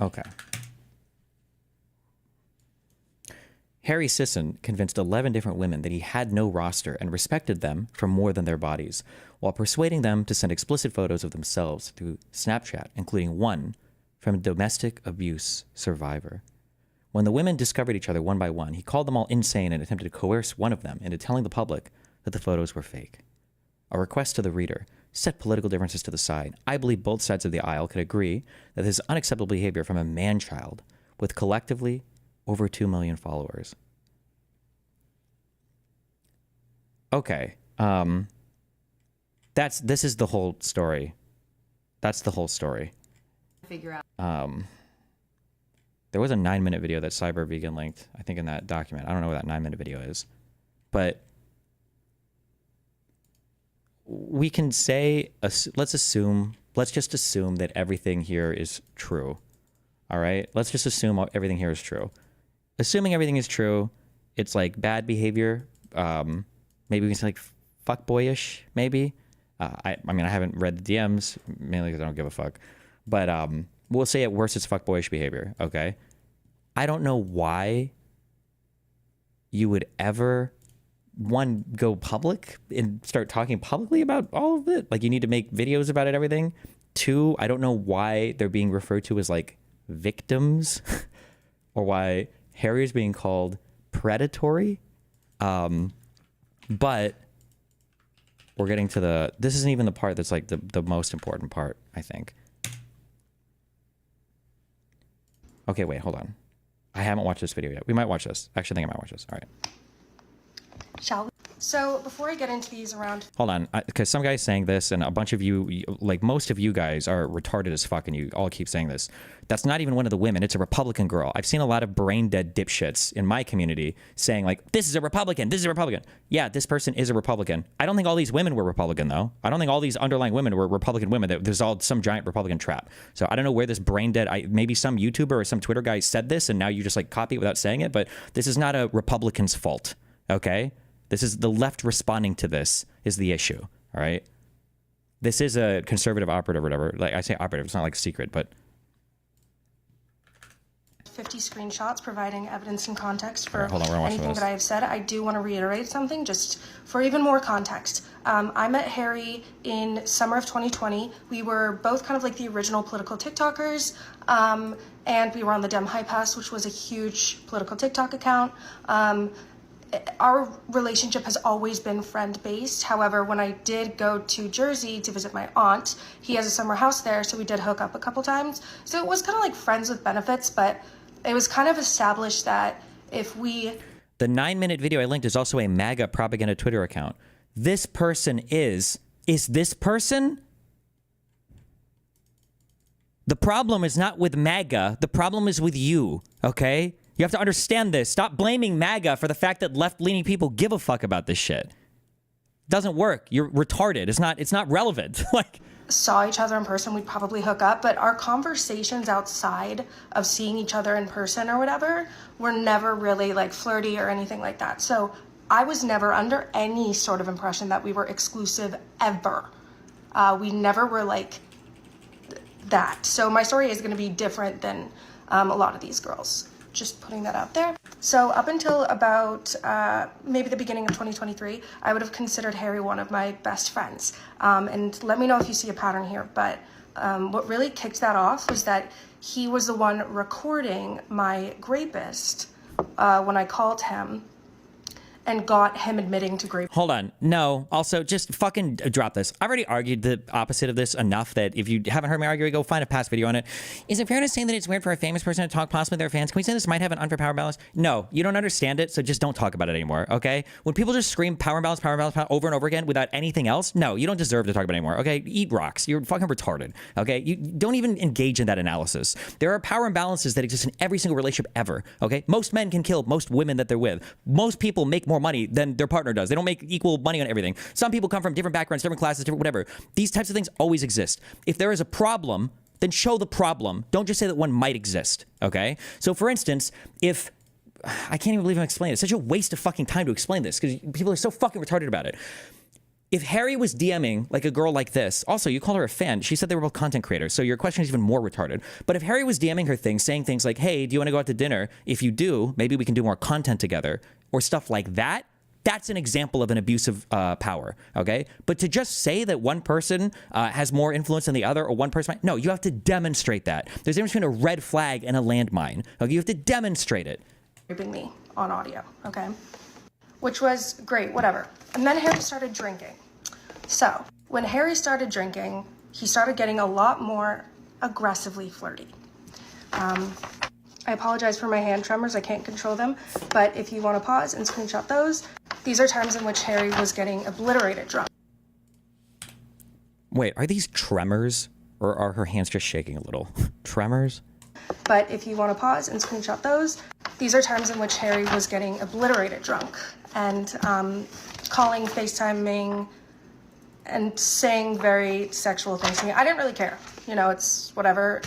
Okay. Harry Sisson convinced 11 different women that he had no roster and respected them for more than their bodies, while persuading them to send explicit photos of themselves through Snapchat, including one from a domestic abuse survivor. When the women discovered each other one by one, he called them all insane and attempted to coerce one of them into telling the public that the photos were fake. A request to the reader: set political differences to the side. I believe both sides of the aisle could agree that this is unacceptable behavior from a man-child with collectively over 2 million followers. Okay. This is the whole story. That's the whole story. Figure out. There was a 9-minute video that Cyber Vegan linked, I think, in that document. I don't know what that 9-minute video is, but we can say, let's just assume that everything here is true. All right. Let's just assume everything here is true. Assuming everything is true, it's like bad behavior. Maybe we can say like fuckboyish, maybe. I mean, I haven't read the DMs, mainly because I don't give a fuck. But we'll say at worst it's fuckboyish behavior, okay? I don't know why you would ever, one, go public and start talking publicly about all of it. Like, you need to make videos about it, everything. Two, I don't know why they're being referred to as, like, victims or why Harry is being called predatory. But we're getting to this isn't even the part that's like the most important part, I think. Okay, wait, hold on. I haven't watched this video yet. We might watch this. Actually, I think I might watch this. All right. Shall we? So before I get into these around... Hold on, because some guy's saying this, and a bunch of you, like most of you guys, are retarded as fuck, and you all keep saying this. That's not even one of the women. It's a Republican girl. I've seen a lot of brain-dead dipshits in my community saying, like, this is a Republican, this is a Republican. Yeah, this person is a Republican. I don't think all these women were Republican, though. I don't think all these underlying women were Republican women. There's all some giant Republican trap. So I don't know where this brain-dead... maybe some YouTuber or some Twitter guy said this, and now you just, like, copy it without saying it, but this is not a Republican's fault, okay? This is the left responding to this is the issue, all right? This is a conservative operative or whatever. Like, I say operative, it's not like a secret, but... 50 screenshots providing evidence and context for hold on, anything that I have said. I do want to reiterate something just for even more context. I met Harry in summer of 2020. We were both kind of like the original political TikTokers, and we were on the Dem High Pass, which was a huge political TikTok account. Our relationship has always been friend-based. However, when I did go to Jersey to visit my aunt, he has a summer house there, so we did hook up a couple times. So it was kind of like friends with benefits, but it was kind of established that if we... The 9-minute video I linked is also a MAGA propaganda Twitter account. This person is this person? The problem is not with MAGA. The problem is with you, okay? You have to understand this. Stop blaming MAGA for the fact that left-leaning people give a fuck about this shit. It doesn't work. You're retarded. It's not relevant. Like, saw each other in person, we'd probably hook up, but our conversations outside of seeing each other in person or whatever were never really like flirty or anything like that. So I was never under any sort of impression that we were exclusive ever. We never were like that. So my story is going to be different than a lot of these girls. Just putting that out there. So up until about maybe the beginning of 2023, I would have considered Harry one of my best friends. And let me know if you see a pattern here. But what really kicked that off was that he was the one recording my rapist when I called him and got him admitting to rape. Hold on. No. Also, just fucking drop this. I've already argued the opposite of this enough that if you haven't heard me argue, go find a past video on it. Is it fair to say that it's weird for a famous person to talk possibly with their fans? Can we say this might have an unfair power balance? No. You don't understand it, so just don't talk about it anymore, okay? When people just scream power balance over and over again without anything else, no, you don't deserve to talk about it anymore, okay? Eat rocks. You're fucking retarded, okay? You don't even engage in that analysis. There are power imbalances that exist in every single relationship ever, okay? Most men can kill most women that they're with. Most people make more money than their partner does. They don't make equal money on everything. Some people come from different backgrounds, different classes, different whatever. These types of things always exist. If there is a problem, then show the problem. Don't just say that one might exist, okay? So for instance, if... I can't even believe I'm explaining it. It's such a waste of fucking time to explain this because people are so fucking retarded about it. if Harry was DMing like a girl like this, also you called her a fan. She said they were both content creators, so your question is even more retarded. But if Harry was DMing her things, saying things like, hey, do you want to go out to dinner? If you do, maybe we can do more content together, or stuff like that, that's an example of an abuse of power, okay? But to just say that one person has more influence than the other, or one person might, no, you have to demonstrate that. There's a difference between a red flag and a landmine. Okay, you have to demonstrate it. Raping me on audio, okay? Which was great, whatever. And then Harry started drinking. So when Harry started drinking, he started getting a lot more aggressively flirty. I apologize for my hand tremors. I can't control them. But if you want to pause and screenshot those, these are times in which Harry was getting obliterated drunk. Wait, are these tremors, or are her hands just shaking a little? Tremors? But if you want to pause and screenshot those, these are times in which Harry was getting obliterated drunk and calling, FaceTiming, and saying very sexual things to me. I didn't really care. You know, it's whatever.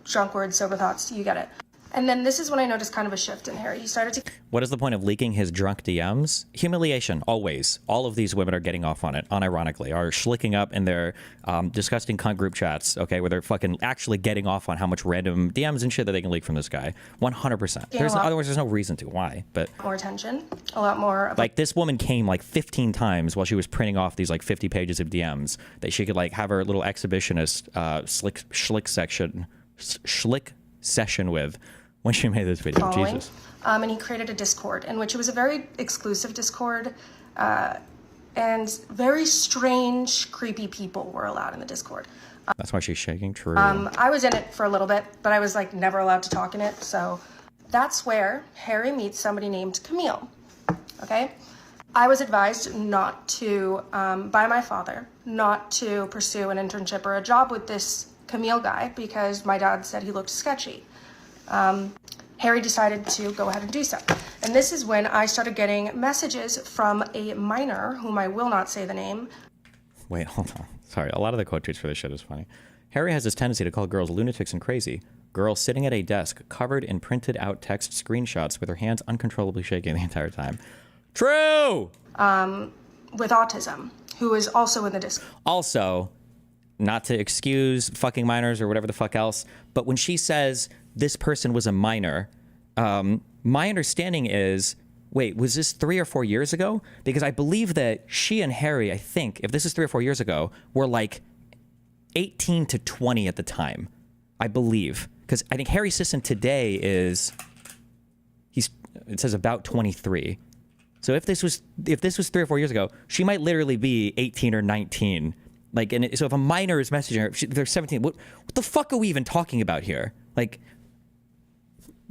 Drunk words, sober thoughts, you get it. And then this is when I noticed kind of a shift in Harry. He started to... What is the point of leaking his drunk DMs? Humiliation, always. All of these women are getting off on it, unironically, are schlicking up in their disgusting cunt group chats, okay, where they're fucking actually getting off on how much random DMs and shit that they can leak from this guy. 100%. Otherwise, there's no reason to. Why? But more attention, a lot more... Like, this woman came like 15 times while she was printing off these like 50 pages of DMs that she could like have her little exhibitionist schlick session with when she made this video. Following. Jesus. And he created a Discord in which it was a very exclusive Discord, and very strange, creepy people were allowed in the Discord. That's why she's shaking. True. I was in it for a little bit, but I was like never allowed to talk in it. So that's where Harry meets somebody named Camille. Okay. I was advised not to, by my father, not to pursue an internship or a job with this Camille guy because my dad said he looked sketchy. Harry decided to go ahead and do so. And this is when I started getting messages from a minor, whom I will not say the name. Wait, hold on. Sorry, a lot of the quote tweets for this shit is funny. Harry has this tendency to call girls lunatics and crazy. Girl sitting at a desk, covered in printed out text screenshots with her hands uncontrollably shaking the entire time. True! With autism, who is also in the Discord. Also, not to excuse fucking minors or whatever the fuck else, but when she says this person was a minor, my understanding is, wait, was this 3 or 4 years ago? Because I believe that she and Harry, I think, if this is 3 or 4 years ago, were like 18 to 20 at the time, I believe. Because I think Harry Sisson today is, it says about 23. So if this was 3 or 4 years ago, she might literally be 18 or 19. Like, and so if a minor is messaging her, they're 17. What the fuck are we even talking about here? Like,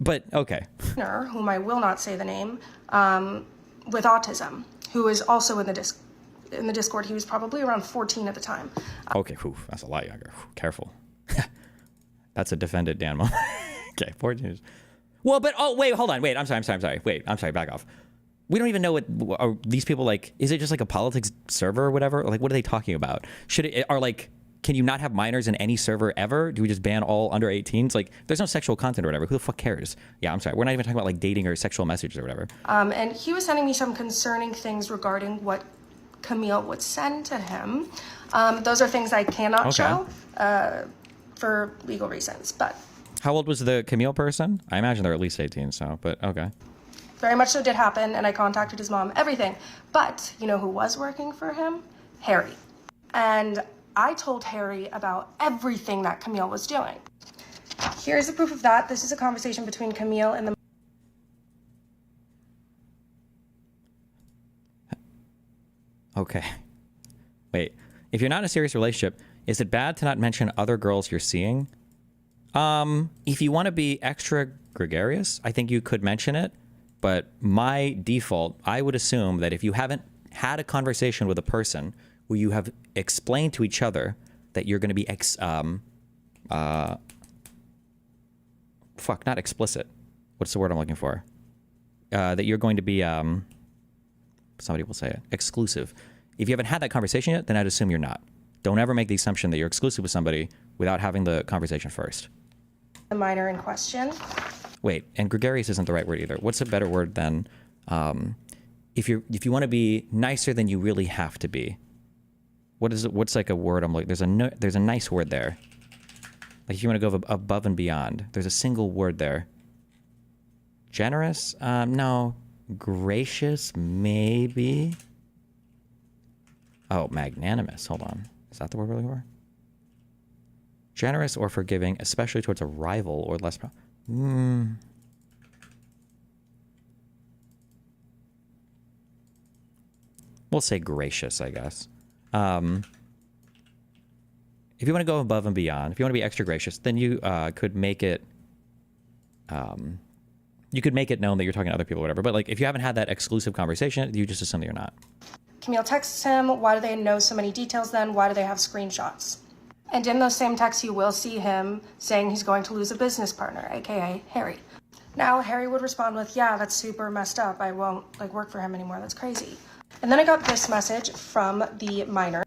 but okay. Whom I will not say the name, with autism, who is also in the Discord. He was probably around 14 at the time. Okay, that's a lot younger. Careful. That's a defended Dan moment. Okay, 14. Well, but wait, hold on. Wait, I'm sorry. Wait, I'm sorry. Back off. We don't even know what are these people like. Is it just like a politics server or whatever? Like, what are they talking about? Can you not have minors in any server ever? Do we just ban all under 18s? Like, there's no sexual content or whatever. Who the fuck cares? Yeah, I'm sorry. We're not even talking about like dating or sexual messages or whatever. And he was sending me some concerning things regarding what Camille would send to him. Those are things I cannot show for legal reasons. But how old was the Camille person? I imagine they're at least 18. So, but okay. Very much so did happen, and I contacted his mom, everything. But you know who was working for him? Harry. And I told Harry about everything that Camille was doing. Here's the proof of that. This is a conversation between Camille and the... Okay. Wait. If you're not in a serious relationship, is it bad to not mention other girls you're seeing? If you want to be extra gregarious, I think you could mention it. But my default, I would assume that if you haven't had a conversation with a person where you have explained to each other that you're going to be not explicit. What's the word I'm looking for? That you're going to be, somebody will say it, exclusive. If you haven't had that conversation yet, then I'd assume you're not. Don't ever make the assumption that you're exclusive with somebody without having the conversation first. The minor in question. Wait, and gregarious isn't the right word either. What's a better word than if you want to be nicer than you really have to be? what is it? What's like a word? I'm like, there's a nice word there. Like if you want to go above and beyond, there's a single word there. Generous? No. Gracious? Maybe. Oh, magnanimous. Hold on. Is that the word we're looking for? Generous or forgiving, especially towards a rival or less. We'll say gracious, I guess. If you want to go above and beyond, if you want to be extra gracious, then you could make it. You could make it known that you're talking to other people, or whatever. But like, if you haven't had that exclusive conversation, you just assume that you're not. Camille texts him, why do they know so many details then? Why do they have screenshots? And in those same texts, you will see him saying he's going to lose a business partner, aka Harry. Now, Harry would respond with, yeah, that's super messed up. I won't like work for him anymore. That's crazy. And then I got this message from the minor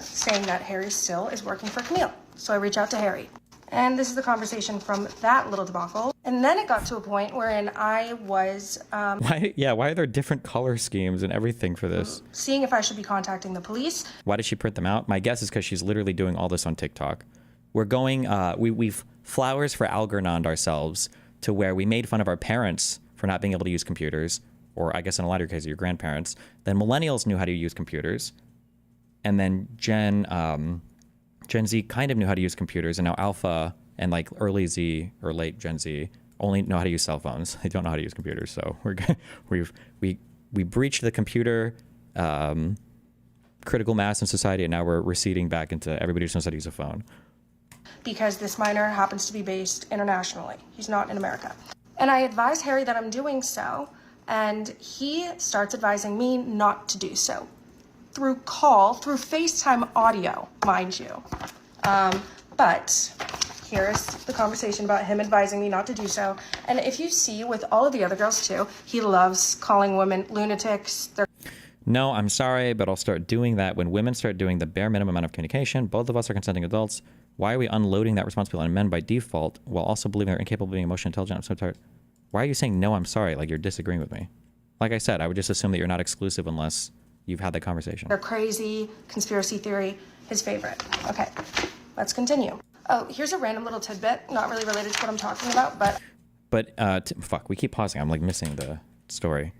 saying that Harry still is working for Camille. So I reach out to Harry. And this is the conversation from that little debacle. And then it got to a point wherein I was... Why are there different color schemes and everything for this? Seeing if I should be contacting the police. Why did she print them out? My guess is because she's literally doing all this on TikTok. We're going... We've flowers for Algernon ourselves to where we made fun of our parents for not being able to use computers. Or I guess in a lot of your cases, your grandparents. Then millennials knew how to use computers. And then Gen Z kind of knew how to use computers, and now Alpha and like early Z or late Gen Z only know how to use cell phones. They don't know how to use computers. So we breached the computer critical mass in society, and now we're receding back into everybody just knows how to use a phone. Because this minor happens to be based internationally. He's not in America. And I advise Harry that I'm doing so, and he starts advising me not to do so. Through FaceTime audio, mind you. But here's the conversation about him advising me not to do so. And if you see with all of the other girls too, he loves calling women lunatics. No, I'm sorry, but I'll start doing that when women start doing the bare minimum amount of communication. Both of us are consenting adults. Why are we unloading that responsibility on men by default while also believing they're incapable of being emotionally intelligent? I'm so tired. Why are you saying, no, I'm sorry, like you're disagreeing with me? Like I said, I would just assume that you're not exclusive unless you've had that conversation. They're crazy, conspiracy theory, his favorite. Okay, let's continue. Oh, here's a random little tidbit, not really related to what I'm talking about, but... Fuck, we keep pausing. I'm like missing the story.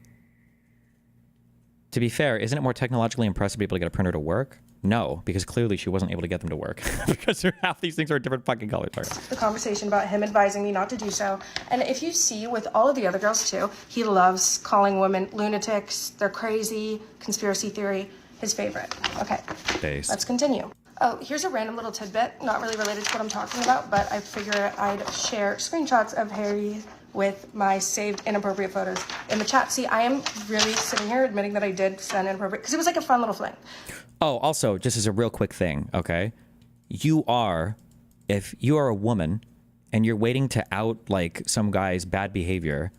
To be fair, isn't it more technologically impressive to be able to get a printer to work? No, because clearly she wasn't able to get them to work because half these things are different fucking colors. Sorry. The conversation about him advising me not to do so. And if you see with all of the other girls too, he loves calling women lunatics, they're crazy, conspiracy theory, his favorite. Okay, let's continue. Oh, here's a random little tidbit, not really related to what I'm talking about, but I figured I'd share screenshots of Harry with my saved inappropriate photos in the chat. See, I am really sitting here admitting that I did send inappropriate, because it was like a fun little fling. Oh, also, just as a real quick thing, okay? If you are a woman and you're waiting to out like some guy's bad behavior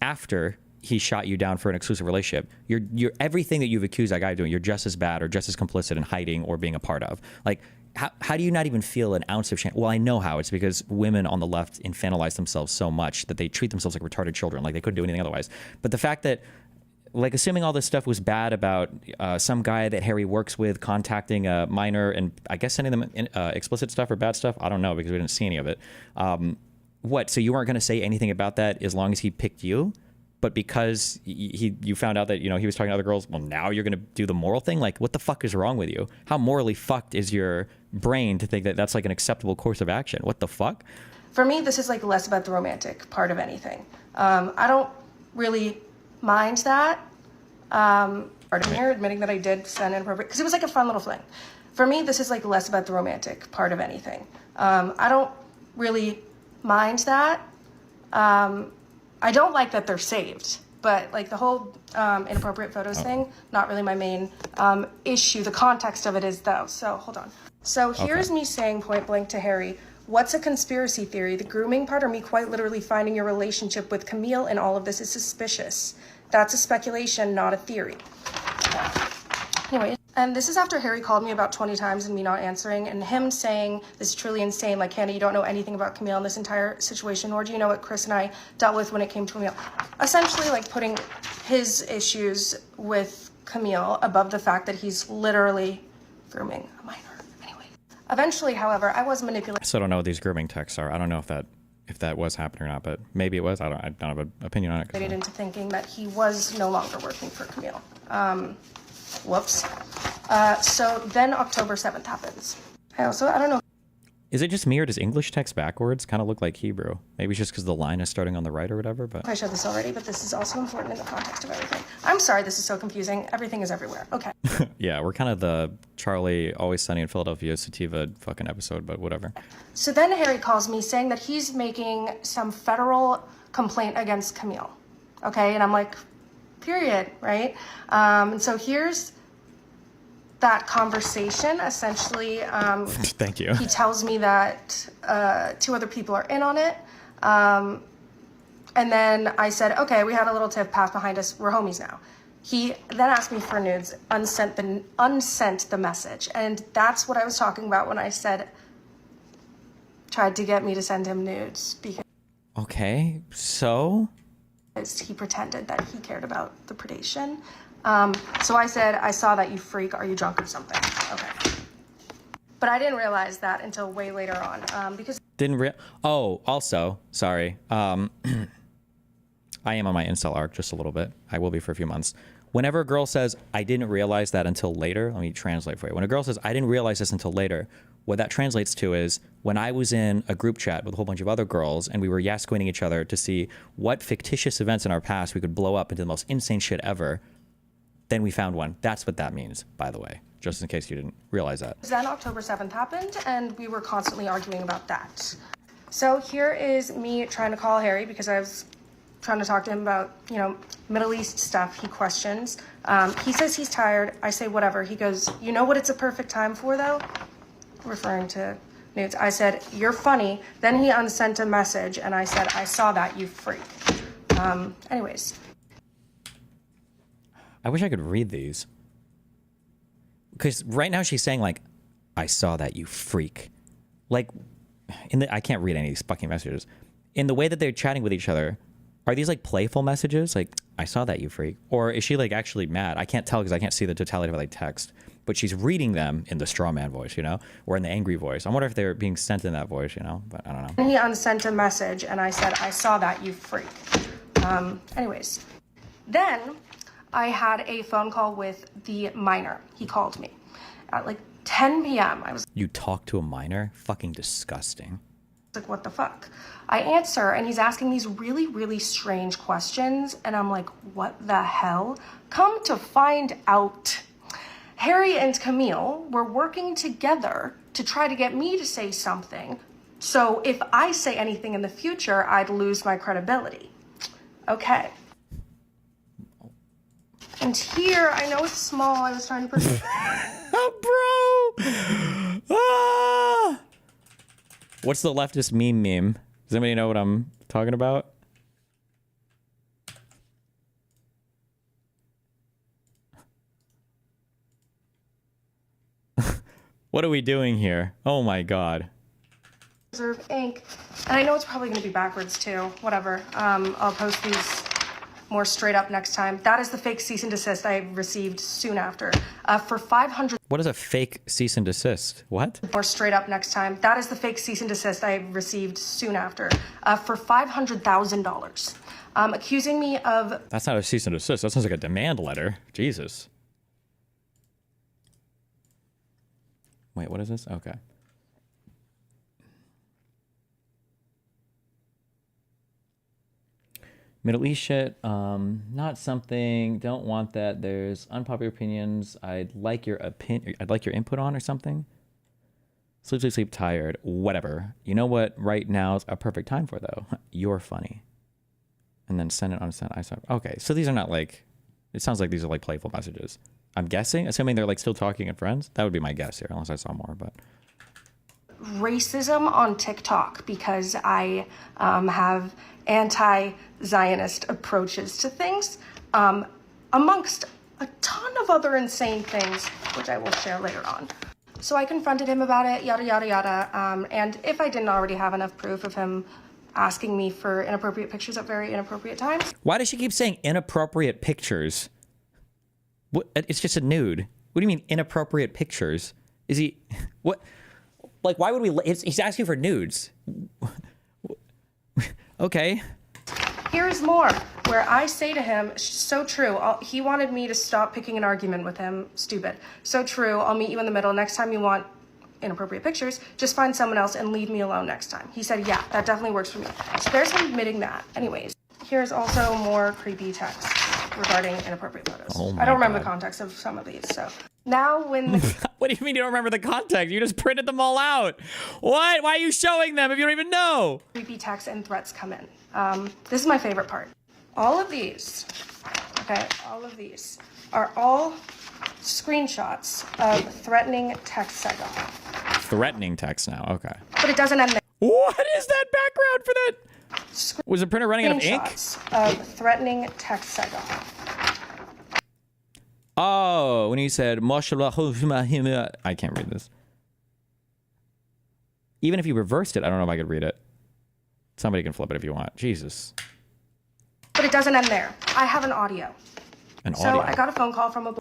after he shot you down for an exclusive relationship, you're everything that you've accused that guy of doing, you're just as bad or just as complicit in hiding or being a part of. Like, how do you not even feel an ounce of shame? Well, I know how. It's because women on the left infantilize themselves so much that they treat themselves like retarded children, like they couldn't do anything otherwise. But the fact that, like, assuming all this stuff was bad about some guy that Harry works with contacting a minor and I guess sending them explicit stuff or bad stuff, I don't know because we didn't see any of it. What? So you weren't going to say anything about that as long as he picked you? But because you found out that, you know, he was talking to other girls, well, now you're going to do the moral thing? Like, what the fuck is wrong with you? How morally fucked is your brain to think that that's like an acceptable course of action? What the fuck? For me, this is like less about the romantic part of anything. I don't really mind that. Pardon me here, admitting that I did send inappropriate, because it was like a fun little fling. For me, this is like less about the romantic part of anything. I don't really mind that. I don't like that they're saved, but like the whole inappropriate photos thing, not really my main issue. The context of it is though. So hold on. So here's me saying point blank to Harry, what's a conspiracy theory? The grooming part or me quite literally finding your relationship with Camille and all of this is suspicious. That's a speculation, not a theory. Anyway, and this is after Harry called me about 20 times and me not answering, and him saying, this is truly insane, like, Hannah, you don't know anything about Camille in this entire situation, nor do you know what Chris and I dealt with when it came to Camille. Essentially, like, putting his issues with Camille above the fact that he's literally grooming a minor. Anyway, eventually, however, I was manipulated. I still don't know what these grooming texts are. I don't know if that was happening or not, but maybe it was. I don't have an opinion on it. Into thinking that he was no longer working for Camille. Whoops. So then October 7th happens. I don't know. Is it just me or does English text backwards kind of look like Hebrew? Maybe it's just because the line is starting on the right or whatever, but... I showed this already, but this is also important in the context of everything. I'm sorry this is so confusing. Everything is everywhere. Okay. Yeah, we're kind of the Charlie Always Sunny in Philadelphia Sativa fucking episode, but whatever. So then Harry calls me saying that he's making some federal complaint against Camille. Okay, and I'm like, period, right? And so here's that conversation. Essentially, thank you. He tells me that 2 other people are in on it. And then I said, okay, we had a little tiff path behind us. We're homies now. He then asked me for nudes, unsent the message. And that's what I was talking about when I said, tried to get me to send him nudes. Because okay, so? He pretended that he cared about the predation. So I said, I saw that, you freak. Are you drunk or something? Okay. But I didn't realize that until way later on, because... also, sorry. I am on my incel arc just a little bit. I will be for a few months. Whenever a girl says, I didn't realize that until later, let me translate for you. When a girl says, I didn't realize this until later, what that translates to is when I was in a group chat with a whole bunch of other girls and we were yasquinning each other to see what fictitious events in our past we could blow up into the most insane shit ever, then we found one. That's what that means, by the way, just in case you didn't realize that. Then October 7th happened, and we were constantly arguing about that. So here is me trying to call Harry because I was trying to talk to him about, Middle East stuff. He questions. He says he's tired. I say whatever. He goes, you know what it's a perfect time for, though? Referring to nudes. I said, you're funny. Then he unsent a message, and I said, I saw that, you freak. Anyways. I wish I could read these. Because right now she's saying, like, I saw that, you freak. Like, I can't read any of these fucking messages. In the way that they're chatting with each other, are these, like, playful messages? Like, I saw that, you freak. Or is she, like, actually mad? I can't tell because I can't see the totality of, like, text. But she's reading them in the straw man voice, or in the angry voice. I wonder if they're being sent in that voice, but I don't know. He unsent a message, and I said, I saw that, you freak. Anyways. Then I had a phone call with the minor. He called me at like 10 p.m. You talked to a minor? Fucking disgusting. Like, what the fuck? I answer, and he's asking these really, really strange questions, and I'm like, what the hell? Come to find out, Harry and Camille were working together to try to get me to say something, so if I say anything in the future, I'd lose my credibility. Okay. And here, I know it's small, I was trying to put... Oh, bro! Ah! What's the leftist meme? Does anybody know what I'm talking about? What are we doing here? Oh my god. Reserve ink. And I know it's probably going to be backwards too. Whatever. I'll post these more straight up next time. That is the fake cease and desist I received soon after. For 500... What is a fake cease and desist? What? More straight up next time. That is the fake cease and desist I received soon after. For $500,000. Accusing me of... That's not a cease and desist. That sounds like a demand letter. Jesus. Wait, what is this? Okay. Middle East shit, not something, don't want that. There's unpopular opinions I'd like your input on or something. Sleep, tired, whatever. You know what right now is a perfect time for, though? You're funny. And then send it on send. Okay, so these are not like, it sounds like these are like playful messages. I'm guessing, assuming they're like still talking and friends. That would be my guess here, unless I saw more, but. Racism on TikTok because I have anti-Zionist approaches to things, amongst a ton of other insane things, which I will share later on. So I confronted him about it, yada, yada, yada, and if I didn't already have enough proof of him asking me for inappropriate pictures at very inappropriate times. Why does she keep saying inappropriate pictures? What? It's just a nude. What do you mean inappropriate pictures? Is he what? Like, why would we? He's asking for nudes. Okay. Here's more, where I say to him, so true. He wanted me to stop picking an argument with him. Stupid. So true. I'll meet you in the middle. Next time you want inappropriate pictures, just find someone else and leave me alone next time. He said, yeah, that definitely works for me. So there's him admitting that. Anyways, here's also more creepy text regarding inappropriate photos. Oh my I don't remember God. the context of some of these, so. Now when What do you mean you don't remember the context? You just printed them all out. What? Why are you showing them if you don't even know? creepy texts and threats come in. This is my favorite part. All of these, okay, all of these are all screenshots of threatening texts I got. Threatening text now. Okay. But it doesn't end there. What is that background for that? Was the printer running out of ink? Screenshots of threatening texts I got. Oh, when he said, I can't read this. Even if you reversed it, I don't know if I could read it. Somebody can flip it if you want. Jesus. But it doesn't end there. I have an audio. So I got a phone call from a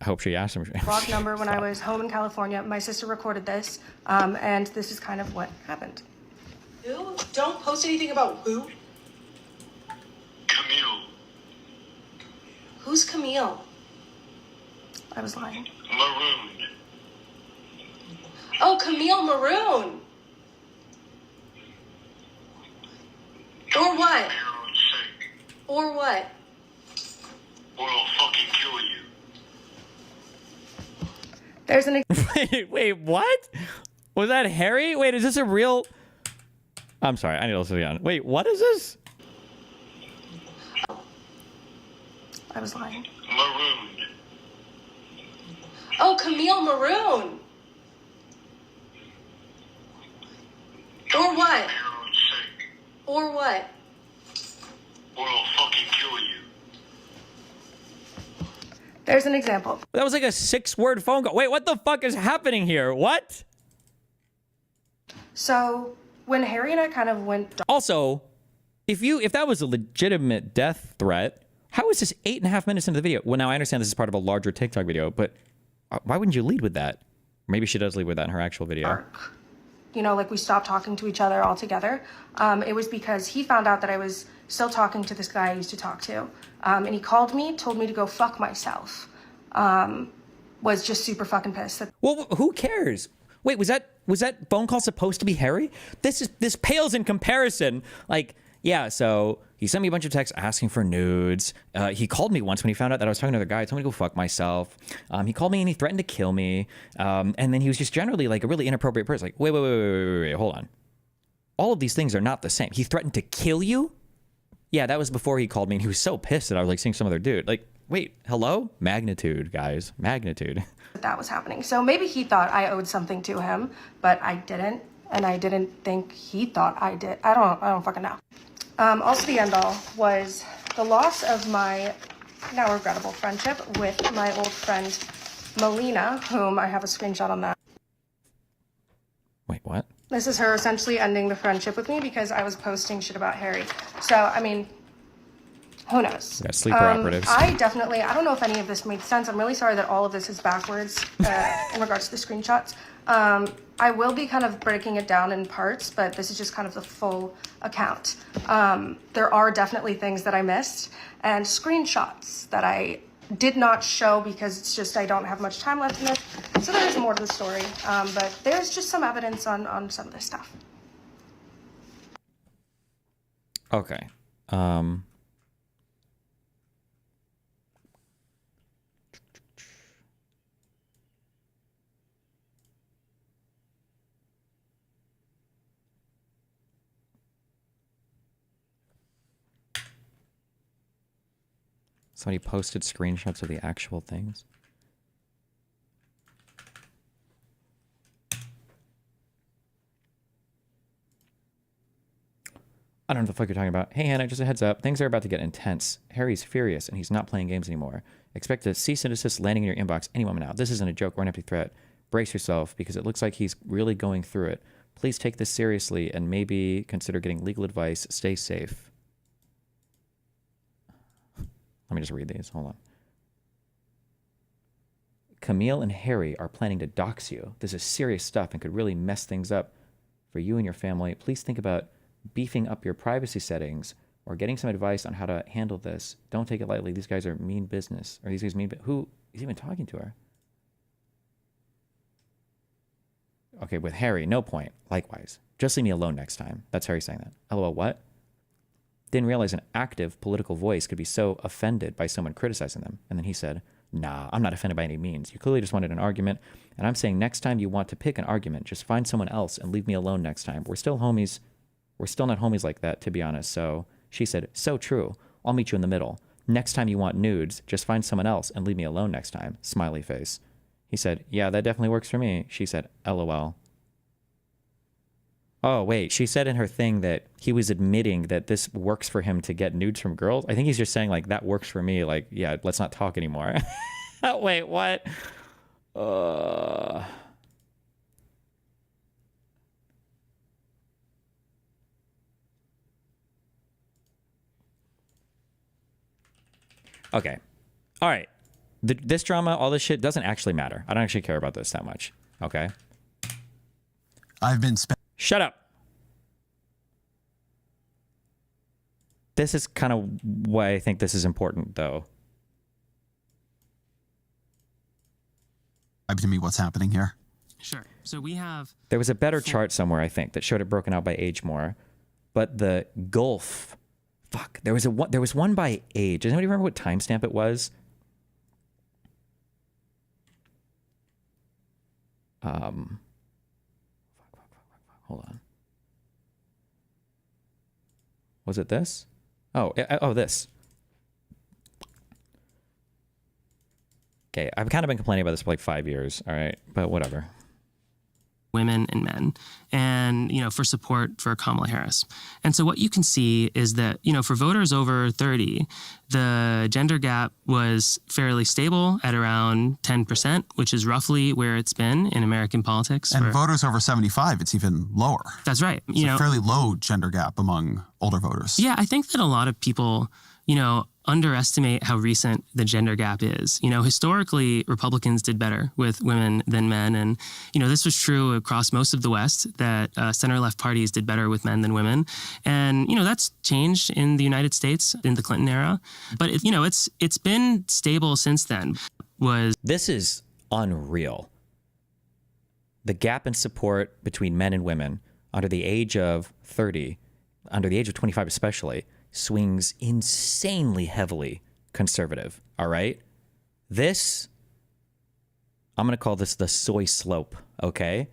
I hope she asked him. blocked number when I was home in California. My sister recorded this, and this is kind of what happened. Who? Don't post anything about who? Camille. Who's Camille? I was lying. Maroon. Oh, Camille Maroon. Or what? For your own sake. Or what? Or I'll fucking kill you. There's an Wait, what? Was that Harry? Wait, is this a real... I'm sorry, I need to listen again. Wait, what is this? I was lying. Maroon. Oh, Camille Maroon. Or what? For your own sake. Or what? Or I'll fucking kill you. There's an example. That was like a 6-word phone call. Wait, what the fuck is happening here? What? So when Harry and I kind of went Also, if that was a legitimate death threat, how is this 8.5 minutes into the video? Well, now I understand this is part of a larger TikTok video, but why wouldn't you lead with that? Maybe she does lead with that in her actual video. dark, you know, like we stopped talking to each other altogether. It was because he found out that I was still talking to this guy I used to talk to. And he called me, told me to go fuck myself. Was just super fucking pissed. Well, who cares? Wait, was that phone call supposed to be Harry? This pales in comparison. Like, yeah, so he sent me a bunch of texts asking for nudes. He called me once when he found out that I was talking to another guy. He told me to go fuck myself. He called me and he threatened to kill me. And then he was just generally like a really inappropriate person. Like, wait, hold on. All of these things are not the same. He threatened to kill you? Yeah, that was before he called me, and he was so pissed that I was like seeing some other dude. Like, wait, hello? Magnitude, guys. Magnitude. That was happening. So maybe he thought I owed something to him, but I didn't. And I didn't think he thought I did. I don't fucking know. Also the end all was the loss of my now regrettable friendship with my old friend Melina, whom I have a screenshot on that. Wait, what? This is her essentially ending the friendship with me because I was posting shit about Harry. So, I mean, who knows? Yeah, sleeper operatives. I don't know if any of this made sense. I'm really sorry that all of this is backwards in regards to the screenshots. I will be kind of breaking it down in parts, but this is just kind of the full account. There are definitely things that I missed and screenshots that I did not show because it's just I don't have much time left in this. So there is more to the story, but there's just some evidence on some of this stuff. Okay. Somebody posted screenshots of the actual things. I don't know what the fuck you're talking about. Hey, Hannah, just a heads up. Things are about to get intense. Harry's furious, and he's not playing games anymore. Expect a cease and desist landing in your inbox any moment now. This isn't a joke or an empty threat. Brace yourself, because it looks like he's really going through it. Please take this seriously, and maybe consider getting legal advice. Stay safe. Let me just read these. Hold on. Camille and Harry are planning to dox you. This is serious stuff and could really mess things up for you and your family. Please think about beefing up your privacy settings or getting some advice on how to handle this. Don't take it lightly. These guys are mean business. Or these guys mean... Who is even talking to her? Okay, with Harry, no point. Likewise. Just leave me alone next time. That's Harry saying that. LOL, what? Didn't realize an active political voice could be so offended by someone criticizing them. And then he said, nah, I'm not offended by any means. You clearly just wanted an argument. And I'm saying next time you want to pick an argument, just find someone else and leave me alone next time. We're still homies. We're still not homies like that, to be honest. So she said, so true. I'll meet you in the middle. Next time you want nudes, just find someone else and leave me alone next time. Smiley face. He said, yeah, that definitely works for me. She said, LOL. Oh, wait. She said in her thing that he was admitting that this works for him to get nudes from girls. I think he's just saying, like, that works for me. Like, yeah, let's not talk anymore. Wait, what? Okay. All right. This drama, all this shit doesn't actually matter. I don't actually care about this that much. Okay? I've been Shut up. This is kind of why I think this is important, though. to me what's happening here. Sure. So we have... There was a better chart somewhere, I think, that showed it broken out by age more. But the gulf... Fuck. There was one by age. Does anybody remember what timestamp it was? Hold on. Was it this? Oh, this. Okay, I've kind of been complaining about this for like 5 years, all right? But whatever. Women and men, and, for support for Kamala Harris. And so what you can see is that, for voters over 30, the gender gap was fairly stable at around 10%, which is roughly where it's been in American politics. And voters over 75, it's even lower. That's right. It's a fairly low gender gap among older voters. Yeah, I think that a lot of people, underestimate how recent the gender gap is. Historically, Republicans did better with women than men. And, this was true across most of the West, that center-left parties did better with men than women. And, that's changed in the United States in the Clinton era. But, it's been stable since then. This is unreal. The gap in support between men and women under the age of 30, under the age of 25 especially, swings insanely heavily conservative, all right? This, I'm going to call this the soy slope, okay?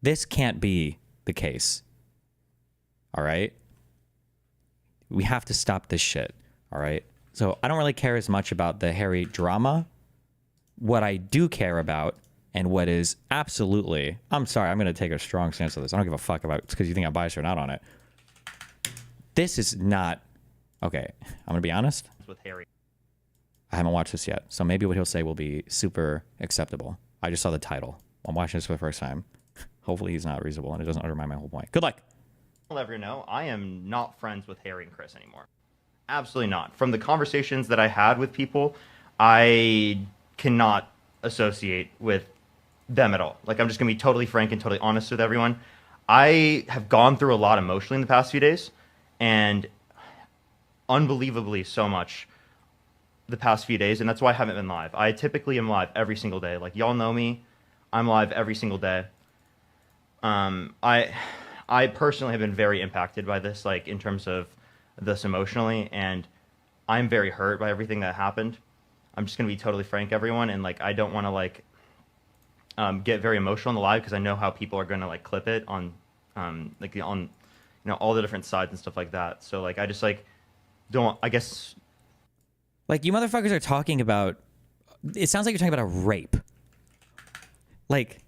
This can't be the case, all right? We have to stop this shit, all right? So I don't really care as much about the Harry drama. What I do care about, and what is absolutely, I'm sorry, I'm going to take a strong stance on this. I don't give a fuck about it because you think I'm biased or not on it. This is not... Okay, I'm going to be honest. With Harry. I haven't watched this yet, so maybe what he'll say will be super acceptable. I just saw the title. I'm watching this for the first time. Hopefully he's not reasonable and it doesn't undermine my whole point. Good luck. I'll let you know, I am not friends with Harry and Chris anymore. Absolutely not. From the conversations that I had with people, I cannot associate with them at all. Like, I'm just going to be totally frank and totally honest with everyone. I have gone through a lot emotionally in the past few days, and unbelievably so much the past few days, and that's why I haven't been live. I typically am live every single day. Like, y'all know me. I'm live every single day. I personally have been very impacted by this, like, in terms of this emotionally, and I'm very hurt by everything that happened. I'm just going to be totally frank, everyone, and, like, I don't want to, like, get very emotional on the live because I know how people are going to, like, clip it on, like, on, all the different sides and stuff like that. So, like, I just, like, don't, I guess. Like, you motherfuckers are talking about, it sounds like you're talking about a rape. Like,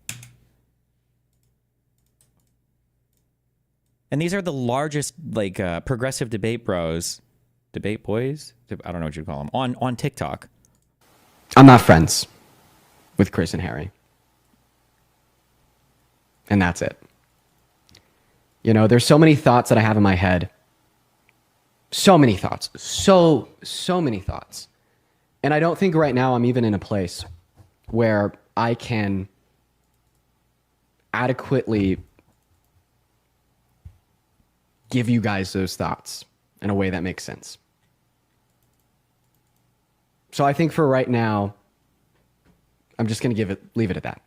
and these are the largest, like, progressive debate boys, I don't know what you'd call them, on TikTok. I'm not friends with Chris and Harry. And that's it. There's so many thoughts that I have in my head. So many thoughts. So many thoughts. And I don't think right now I'm even in a place where I can adequately give you guys those thoughts in a way that makes sense. So I think for right now, I'm just going to leave it at that.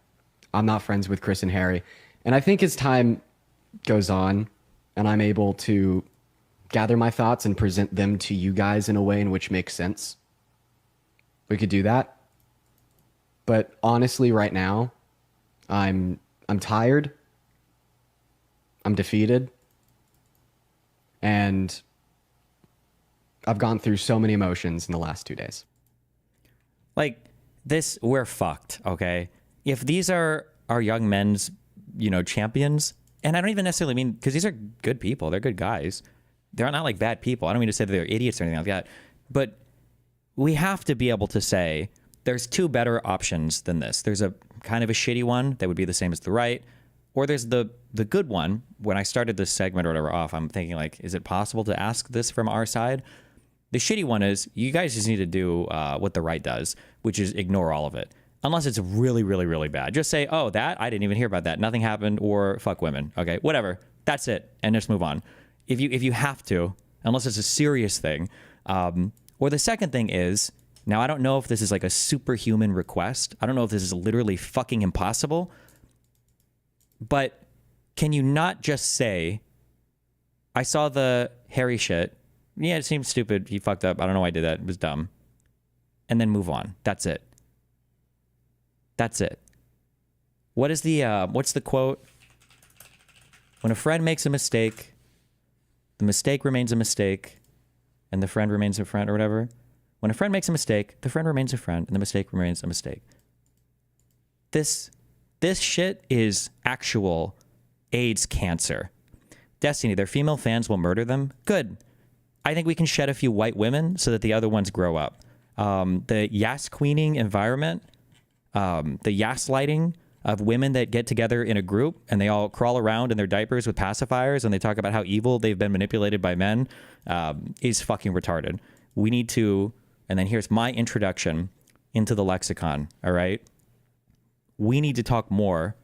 I'm not friends with Chris and Harry. And I think as time goes on and I'm able to gather my thoughts and present them to you guys in a way in which makes sense, we could do that. But honestly, right now, I'm tired. I'm defeated. And I've gone through so many emotions in the last 2 days. Like this, we're fucked, okay? If these are our young men's, champions, and I don't even necessarily mean, because these are good people, they're good guys. They're not like bad people. I don't mean to say that they're idiots or anything like that. But we have to be able to say there's two better options than this. There's a kind of a shitty one that would be the same as the right, or there's the good one. When I started this segment or whatever off, I'm thinking like, is it possible to ask this from our side? The shitty one is you guys just need to do what the right does, which is ignore all of it. Unless it's really, really, really bad. Just say, oh, that? I didn't even hear about that. Nothing happened, or fuck women. Okay, whatever. That's it. And just move on. If you have to, unless it's a serious thing. Or the second thing is, now I don't know if this is like a superhuman request. I don't know if this is literally fucking impossible. But can you not just say, I saw the Harry shit. Yeah, it seems stupid. He fucked up. I don't know why I did that. It was dumb. And then move on. That's it. That's it. What is the, what's the quote? When a friend makes a mistake, the mistake remains a mistake, and the friend remains a friend, or whatever. When a friend makes a mistake, the friend remains a friend, and the mistake remains a mistake. This shit is actual AIDS cancer. Destiny, their female fans will murder them. Good. I think we can shed a few white women so that the other ones grow up. The yas queening environment, the yas lighting of women that get together in a group and they all crawl around in their diapers with pacifiers and they talk about how evil they've been manipulated by men, is fucking retarded. We need to, and then here's my introduction into the lexicon, all right? We need to talk more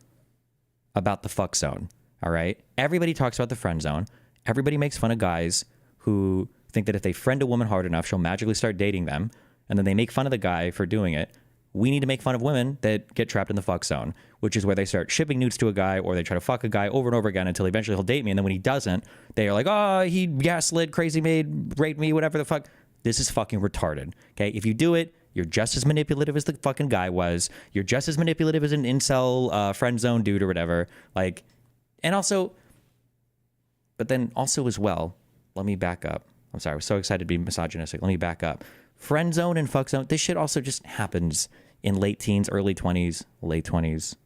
about the fuck zone, all right? Everybody talks about the friend zone. Everybody makes fun of guys who think that if they friend a woman hard enough, she'll magically start dating them, and then they make fun of the guy for doing it. We need to make fun of women that get trapped in the fuck zone, which is where they start shipping nudes to a guy, or they try to fuck a guy over and over again until eventually he'll date me, and then when he doesn't, they are like, oh, he gaslit, crazy made, raped me, whatever the fuck. This is fucking retarded, okay? If you do it, you're just as manipulative as the fucking guy was. You're just as manipulative as an incel friend zone dude or whatever. Like, and also, but then also as well, let me back up. I'm sorry, I was so excited to be misogynistic. Let me back up. Friend zone and fuck zone, this shit also just happens in late teens, early 20s, late 20s.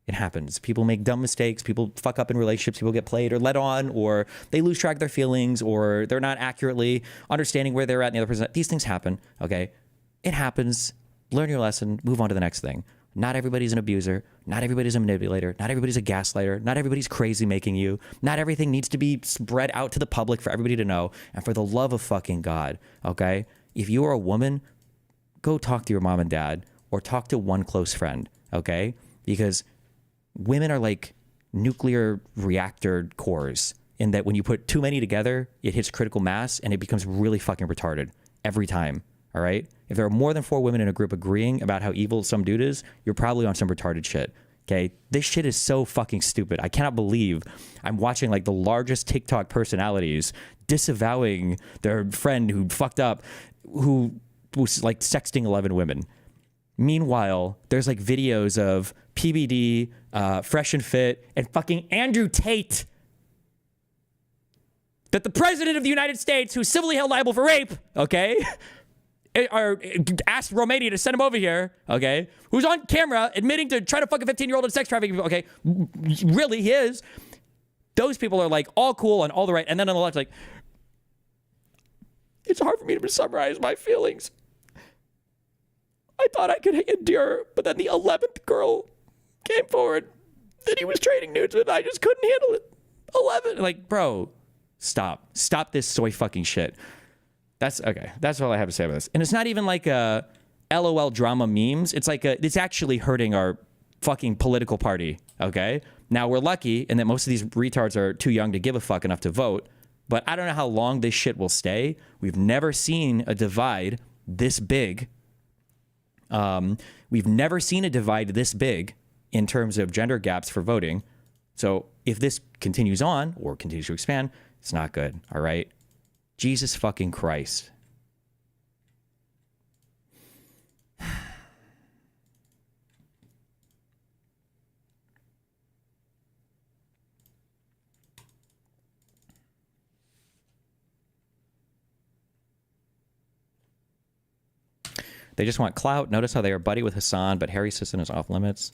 It happens. People make dumb mistakes. People fuck up in relationships. People get played or led on, or they lose track of their feelings, or they're not accurately understanding where they're at and the other person. These things happen, okay? It happens. Learn your lesson. Move on to the next thing. Not everybody's an abuser. Not everybody's a manipulator. Not everybody's a gaslighter. Not everybody's crazy making you. Not everything needs to be spread out to the public for everybody to know. And for the love of fucking God, okay? If you are a woman, go talk to your mom and dad, or talk to one close friend, okay? Because women are like nuclear reactor cores, in that when you put too many together, it hits critical mass and it becomes really fucking retarded every time, all right? If there are more than 4 women in a group agreeing about how evil some dude is, you're probably on some retarded shit, okay? This shit is so fucking stupid. I cannot believe I'm watching like the largest TikTok personalities disavowing their friend who fucked up, who was like sexting 11 women. Meanwhile, there's like videos of PBD, Fresh and Fit, and fucking Andrew Tate, that the president of the United States, who's civilly held liable for rape, okay, asked Romania to send him over here, okay, who's on camera admitting to trying to fuck a 15-year-old in sex trafficking, okay, really, he is. Those people are like all cool and all the right, and then on the left, like, it's hard for me to summarize my feelings. I thought I could endure, but then the 11th girl came forward that he was trading nudes with. I just couldn't handle it. 11. Like, bro, stop. Stop this soy fucking shit. That's okay. That's all I have to say about this. And it's not even like a LOL drama memes. It's like it's actually hurting our fucking political party. Okay. Now we're lucky in that most of these retards are too young to give a fuck enough to vote. But I don't know how long this shit will stay. We've never seen a divide this big. We've never seen a divide this big in terms of gender gaps for voting. So if this continues on or continues to expand, it's not good. All right. Jesus fucking Christ. They just want clout. Notice how they are buddy with Hassan, but Harry Sisson is off limits.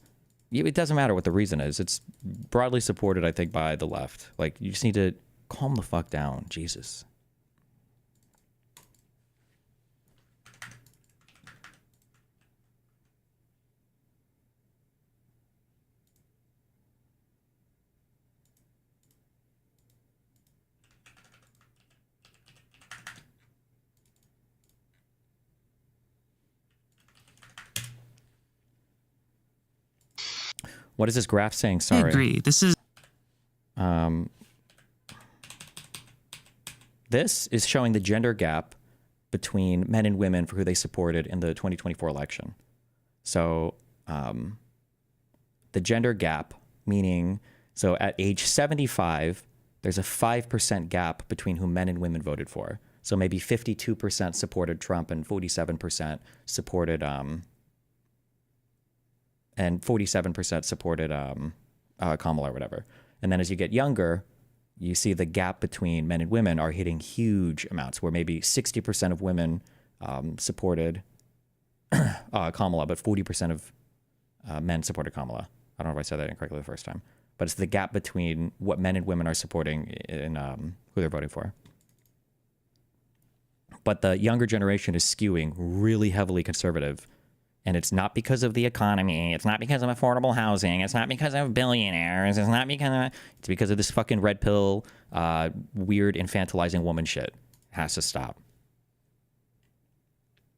It doesn't matter what the reason is. It's broadly supported, I think, by the left. Like, you just need to calm the fuck down. Jesus. What is this graph saying? Sorry. I agree. This is showing the gender gap between men and women for who they supported in the 2024 election. So the gender gap, meaning, so at age 75, there's a 5% gap between who men and women voted for. So maybe 52% supported Trump and 47% supported Kamala or whatever. And then as you get younger, you see the gap between men and women are hitting huge amounts, where maybe 60% of women supported Kamala, but 40% of men supported Kamala. I don't know if I said that incorrectly the first time, but it's the gap between what men and women are supporting in who they're voting for. But the younger generation is skewing really heavily conservative. And it's not because of the economy. It's not because of affordable housing. It's not because of billionaires. It's because of this fucking red pill, weird infantilizing woman shit. It has to stop.